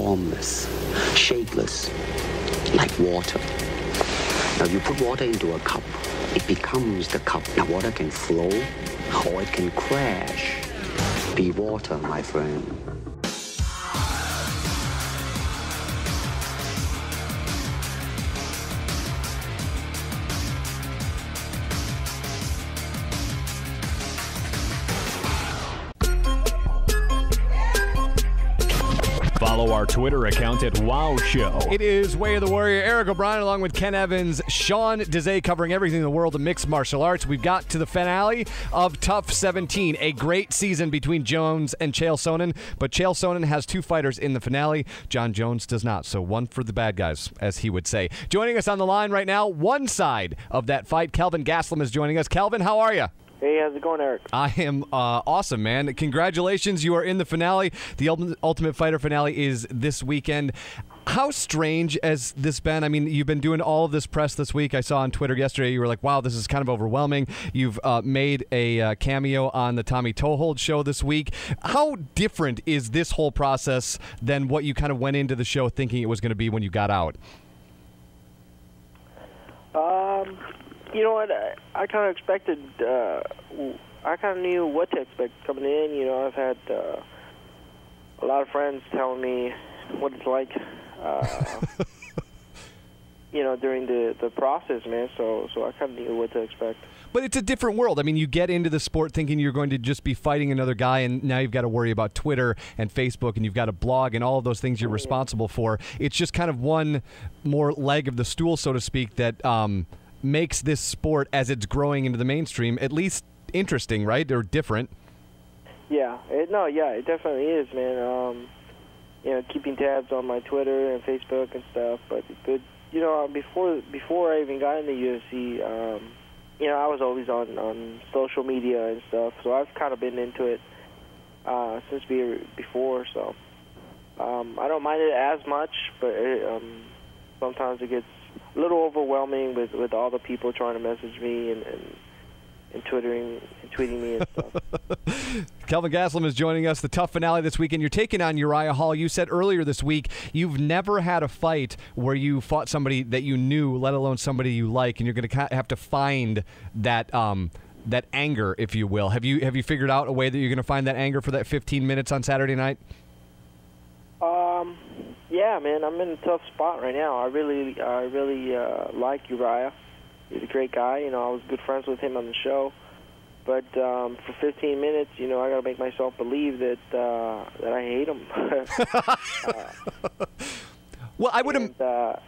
formless, shapeless, like water. Now you put water into a cup, it becomes the cup. Now water can flow or it can crash. Be water, my friend. Follow our Twitter account at Wow Show. It is Way of the Warrior. Eric O'Brien along with Ken Evans, Sean Dezay covering everything in the world of mixed martial arts. We've got to the finale of TUF 17, a great season between Jones and Chael Sonnen, but Chael Sonnen has two fighters in the finale. John Jones does not, so one for the bad guys, as he would say. Joining us on the line right now, one side of that fight, Kelvin Gastlum is joining us. Kelvin, how are you? Hey, how's it going, Eric? I am awesome, man. Congratulations. You are in the finale. The Ultimate Fighter finale is this weekend. How strange has this been? I mean, you've been doing all of this press this week. I saw on Twitter yesterday you were like, wow, this is kind of overwhelming. You've made a cameo on the Tommy Toehold show this week. How different is this whole process than what you kind of went into the show thinking it was going to be when you got out? You know what? I kind of expected. I kind of knew what to expect coming in. You know, I've had a lot of friends telling me what it's like. You know, during the process, man. So I kind of knew what to expect. But it's a different world. I mean, you get into the sport thinking you're going to just be fighting another guy, and now you've got to worry about Twitter and Facebook, and you've got a blog and all of those things you're responsible for. It's just kind of one more leg of the stool, so to speak, that makes this sport, as it's growing into the mainstream, at least interesting, right? Or different. Yeah. It definitely is, man. You know, keeping tabs on my Twitter and Facebook and stuff. But you know, before I even got in the UFC, you know, I was always on social media and stuff. So I've kind of been into it since before. So I don't mind it as much, but sometimes it gets a little overwhelming with all the people trying to message me and tweeting me and stuff. Kelvin Gastelum is joining us. The TUF finale this weekend. You're taking on Uriah Hall. You said earlier this week you've never had a fight where you fought somebody that you knew, let alone somebody you like, and you're going to have to find that that anger, if you will. Have you figured out a way that you're going to find that anger for that 15 minutes on Saturday night? Yeah, man, I'm in a tough spot right now. I really like Uriah. He's a great guy. You know, I was good friends with him on the show. But for 15 minutes, you know, I got to make myself believe that I hate him. Well, I would have.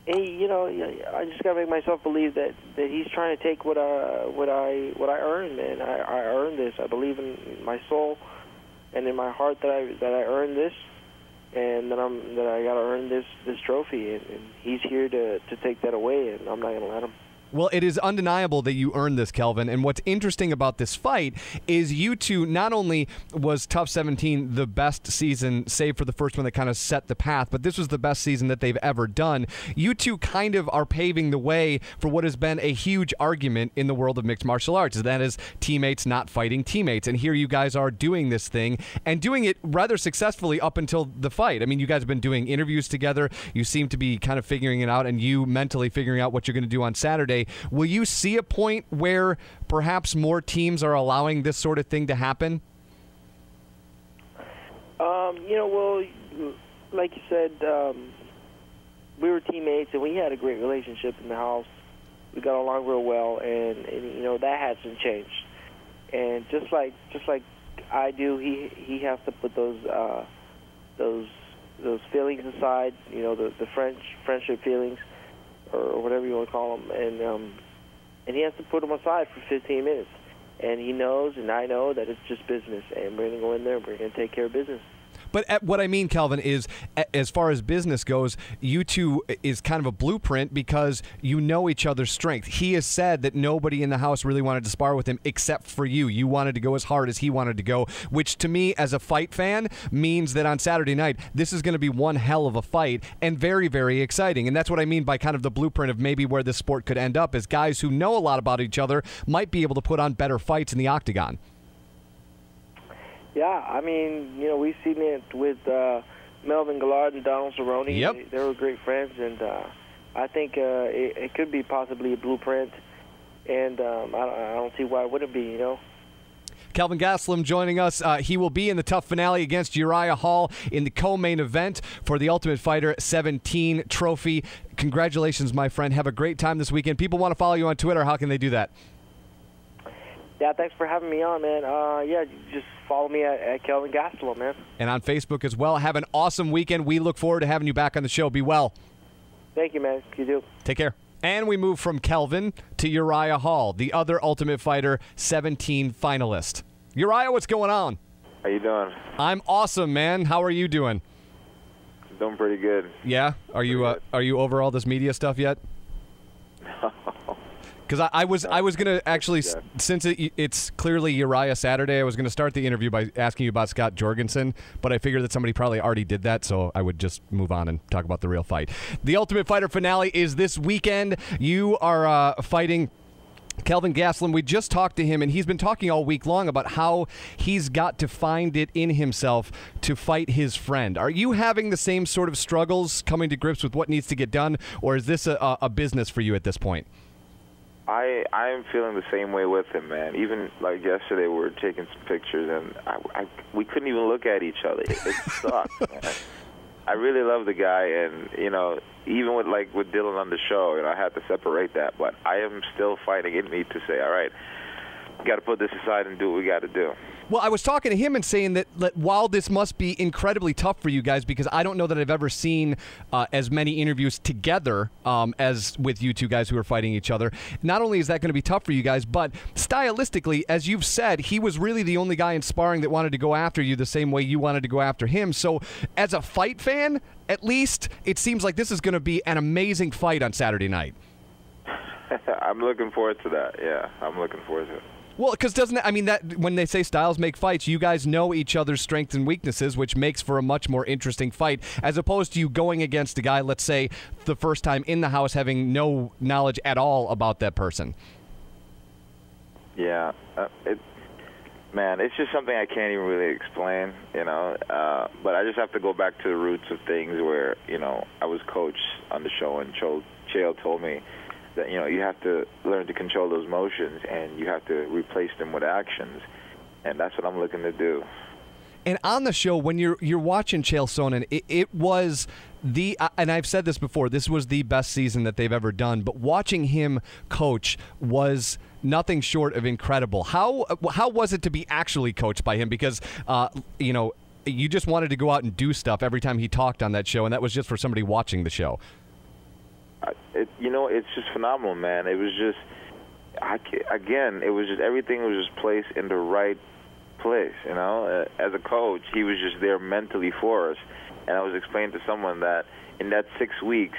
You know, I just got to make myself believe that he's trying to take what I earned, man. I earned this. I believe in my soul and in my heart that I earned this. And that I got to earn this trophy, and he's here to take that away, and I'm not going to let him. Well, it is undeniable that you earned this, Kelvin. And what's interesting about this fight is you two, not only was TUF 17 the best season, save for the first one that kind of set the path, but this was the best season that they've ever done. You two kind of are paving the way for what has been a huge argument in the world of mixed martial arts, and that is teammates not fighting teammates. And here you guys are doing this thing and doing it rather successfully up until the fight. I mean, you guys have been doing interviews together. You seem to be kind of figuring it out, and you mentally figuring out what you're going to do on Saturday. Will you see a point where perhaps more teams are allowing this sort of thing to happen? You know, well, like you said, we were teammates, and we had a great relationship in the house. We got along real well, and you know, that hasn't changed. And just like I do, he has to put those feelings aside. You know, the friendship feelings, or whatever you want to call them, and he has to put them aside for 15 minutes. And he knows, and I know, that it's just business, and we're going to go in there and we're going to take care of business. But what I mean, Kelvin, is as far as business goes, you two is kind of a blueprint because you know each other's strength. He has said that nobody in the house really wanted to spar with him except for you. You wanted to go as hard as he wanted to go, which to me, as a fight fan, means that on Saturday night, this is going to be one hell of a fight and very, very exciting. And that's what I mean by kind of the blueprint of maybe where this sport could end up, is guys who know a lot about each other might be able to put on better fights in the octagon. Yeah, I mean, you know, we've seen it with Melvin Gillard and Donald Cerrone. Yep. They were great friends, and I think it could be possibly a blueprint, and I don't see why it wouldn't be, you know. Kelvin Gastlum joining us. He will be in the TUF finale against Uriah Hall in the co-main event for the Ultimate Fighter 17 trophy. Congratulations, my friend. Have a great time this weekend. People want to follow you on Twitter. How can they do that? Yeah, thanks for having me on, man. Yeah, just follow me at Kelvin Gastelum, man. And on Facebook as well. Have an awesome weekend. We look forward to having you back on the show. Be well. Thank you, man. You do. Take care. And we move from Kelvin to Uriah Hall, the other Ultimate Fighter 17 finalist. Uriah, what's going on? How you doing? I'm awesome, man. How are you doing? Doing pretty good. Yeah? Are you over all this media stuff yet? No. Because I was going to actually, since it's clearly Uriah Saturday, I was going to start the interview by asking you about Scott Jorgensen, but I figured that somebody probably already did that, so I would just move on and talk about the real fight. The Ultimate Fighter finale is this weekend. You are fighting Kelvin Gastelum. We just talked to him, and he's been talking all week long about how he's got to find it in himself to fight his friend. Are you having the same sort of struggles coming to grips with what needs to get done, or is this a business for you at this point? I am feeling the same way with him, man. Even like yesterday, we were taking some pictures, and we couldn't even look at each other. It sucked, man. I really love the guy, and even with Dylan on the show, I had to separate that. But I am still fighting in me to say, all right, we got to put this aside and do what we got to do. Well, I was talking to him and saying that while this must be incredibly tough for you guys, because I don't know that I've ever seen as many interviews together as with you two guys who are fighting each other. Not only is that going to be tough for you guys, but stylistically, as you've said, he was really the only guy in sparring that wanted to go after you the same way you wanted to go after him. So as a fight fan, at least it seems like this is going to be an amazing fight on Saturday night. I'm looking forward to that. Yeah, I'm looking forward to it. Well, because that when they say styles make fights, you guys know each other's strengths and weaknesses, which makes for a much more interesting fight, as opposed to you going against a guy, let's say, the first time in the house, having no knowledge at all about that person. Yeah, it's just something I can't even really explain, but I just have to go back to the roots of things where, I was coached on the show, and Chael told me that you have to learn to control those motions, and you have to replace them with actions, and that's what I'm looking to do. And on the show, when you're watching Chael Sonnen, it was and I've said this before, this was the best season that they've ever done. But watching him coach was nothing short of incredible. How was it to be actually coached by him? Because you just wanted to go out and do stuff every time he talked on that show, and that was just for somebody watching the show. It's just phenomenal, man. It was just, it was just everything was just placed in the right place, As a coach, he was just there mentally for us. And I was explaining to someone that in that 6 weeks,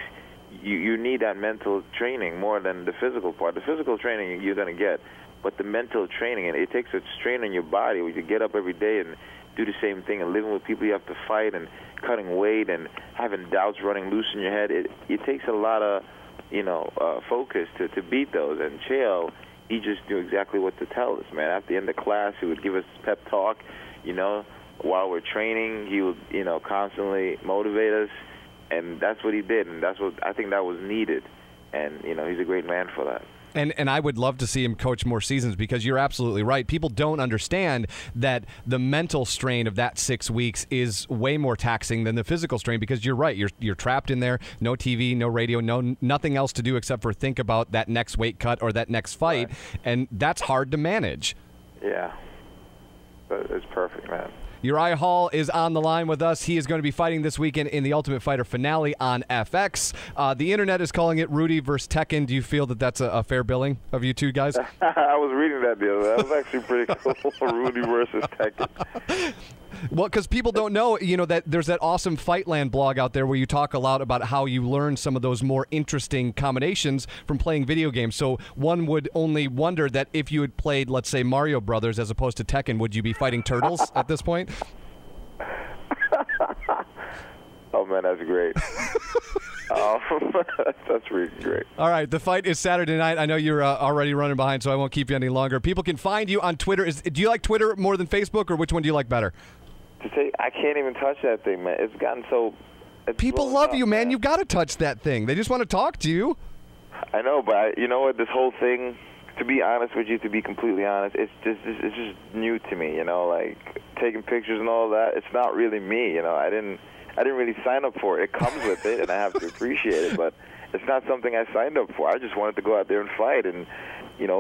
you need that mental training more than the physical part. The physical training you're going to get, but the mental training, and it takes a strain on your body where you get up every day and do the same thing, and living with people you have to fight, and cutting weight, and having doubts running loose in your head. It takes a lot of focus to beat those. And Chael, he just knew exactly what to tell us, man. At the end of class, he would give us pep talk, while we're training. He would, constantly motivate us, and that's what he did, and that's what I think that was needed. And, he's a great man for that. And I would love to see him coach more seasons, because you're absolutely right. People don't understand that the mental strain of that 6 weeks is way more taxing than the physical strain, because you're right. You're trapped in there, no TV, no radio, nothing else to do except for think about that next weight cut or that next fight, right. And that's hard to manage. Yeah. It's perfect, man. Uriah Hall is on the line with us. He is going to be fighting this weekend in the Ultimate Fighter finale on FX. The internet is calling it Rudy versus Tekken. Do you feel that that's a fair billing of you two guys? I was reading that the other day. That was actually pretty cool. Rudy versus Tekken. Well, because people don't know, that there's that awesome Fightland blog out there where you talk a lot about how you learn some of those more interesting combinations from playing video games. So one would only wonder that if you had played, let's say, Mario Brothers as opposed to Tekken, would you be fighting turtles at this point? Oh, man, that's great. That's really great. All right, the fight is Saturday night. I know you're already running behind, so I won't keep you any longer. People can find you on Twitter. Do you like Twitter more than Facebook, or which one do you like better? I can't even touch that thing, man. It's gotten so. People love you, man. You've got to touch that thing. They just want to talk to you. I know, but you know what? This whole thing, to be honest with you, to be completely honest, it's just new to me. You know, like taking pictures and all that. It's not really me. You know, I didn't really sign up for it. It comes with it, and I have to appreciate it. But it's not something I signed up for. I just wanted to go out there and fight, and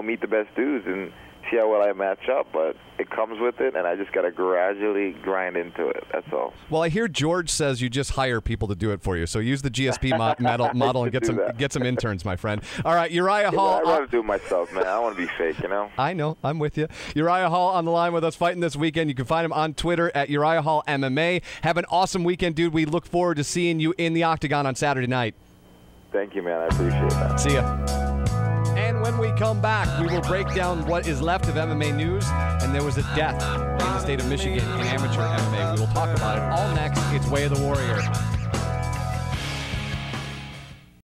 meet the best dudes and see how well I match up. But it comes with it, and I just got to gradually grind into it. That's all. Well, I hear George says you just hire people to do it for you. So use the GSP model and get some interns, my friend. All right, Uriah Hall. I'd rather do it myself, man. I don't want to be fake, I know. I'm with you. Uriah Hall on the line with us fighting this weekend. You can find him on Twitter at Uriah Hall MMA. Have an awesome weekend, dude. We look forward to seeing you in the octagon on Saturday night. Thank you, man. I appreciate that. See ya. And when we come back, we will break down what is left of MMA news. And there was a death in the state of Michigan in amateur MMA. We will talk about it all next. It's Way of the Warrior.